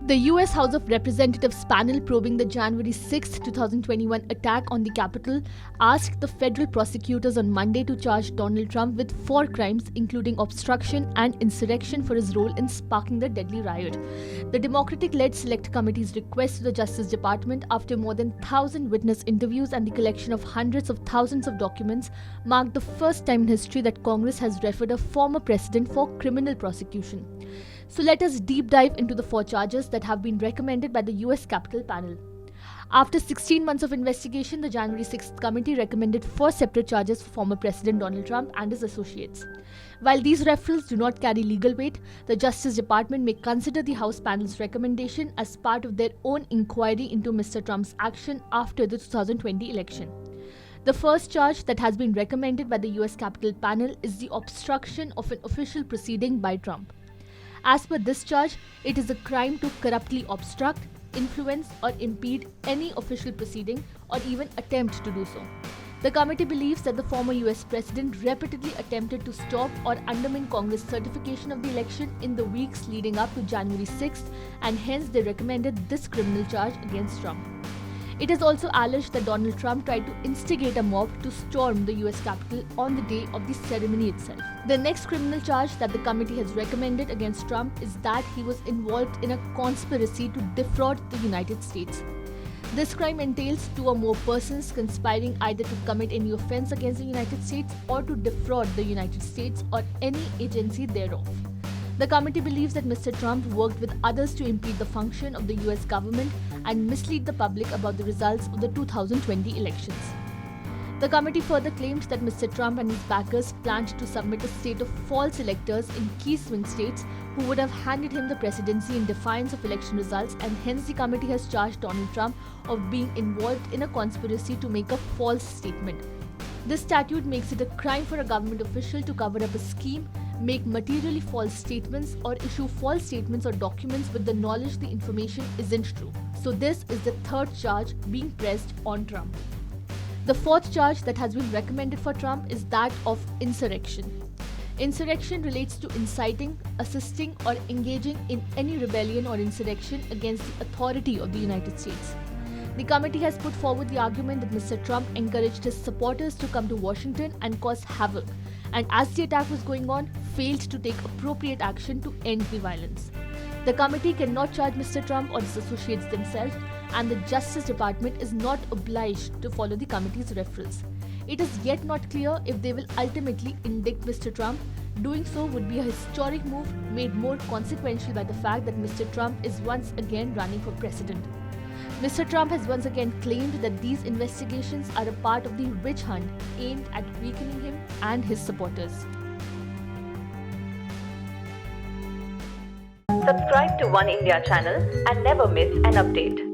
The US House of Representatives panel probing the January 6, 2021 attack on the Capitol asked the federal prosecutors on Monday to charge Donald Trump with 4 crimes, including obstruction and insurrection, for his role in sparking the deadly riot. The Democratic-led Select Committee's request to the Justice Department, after more than 1,000 witness interviews and the collection of hundreds of thousands of documents, marked the first time in history that Congress has referred a former president for criminal prosecution. So let us deep dive into the 4 charges that have been recommended by the US Capitol panel. After 16 months of investigation, the January 6th committee recommended 4 separate charges for former President Donald Trump and his associates. While these referrals do not carry legal weight, the Justice Department may consider the House panel's recommendation as part of their own inquiry into Mr. Trump's action after the 2020 election. The first charge that has been recommended by the US Capitol panel is the obstruction of an official proceeding by Trump. As per this charge, it is a crime to corruptly obstruct, influence, or impede any official proceeding or even attempt to do so. The committee believes that the former US president repeatedly attempted to stop or undermine Congress' certification of the election in the weeks leading up to January 6th, and hence they recommended this criminal charge against Trump. It is also alleged that Donald Trump tried to instigate a mob to storm the US Capitol on the day of the ceremony itself. The next criminal charge that the committee has recommended against Trump is that he was involved in a conspiracy to defraud the United States. This crime entails 2 or more persons conspiring either to commit any offense against the United States or to defraud the United States or any agency thereof. The committee believes that Mr. Trump worked with others to impede the function of the US government and mislead the public about the results of the 2020 elections. The committee further claimed that Mr. Trump and his backers planned to submit a slate of false electors in key swing states who would have handed him the presidency in defiance of election results, and hence the committee has charged Donald Trump of being involved in a conspiracy to make a false statement. This statute makes it a crime for a government official to cover up a scheme, make materially false statements, or issue false statements or documents with the knowledge the information isn't true. So this is the 3rd charge being pressed on Trump. The 4th charge that has been recommended for Trump is that of insurrection. Insurrection relates to inciting, assisting, or engaging in any rebellion or insurrection against the authority of the United States. The committee has put forward the argument that Mr. Trump encouraged his supporters to come to Washington and cause havoc, and as the attack was going on, failed to take appropriate action to end the violence. The committee cannot charge Mr. Trump or his associates themselves, and the Justice Department is not obliged to follow the committee's referrals. It is yet not clear if they will ultimately indict Mr. Trump. Doing so would be a historic move made more consequential by the fact that Mr. Trump is once again running for president. Mr. Trump has once again claimed that these investigations are a part of the witch hunt aimed at weakening him and his supporters. Subscribe to Oneindia channel and never miss an update.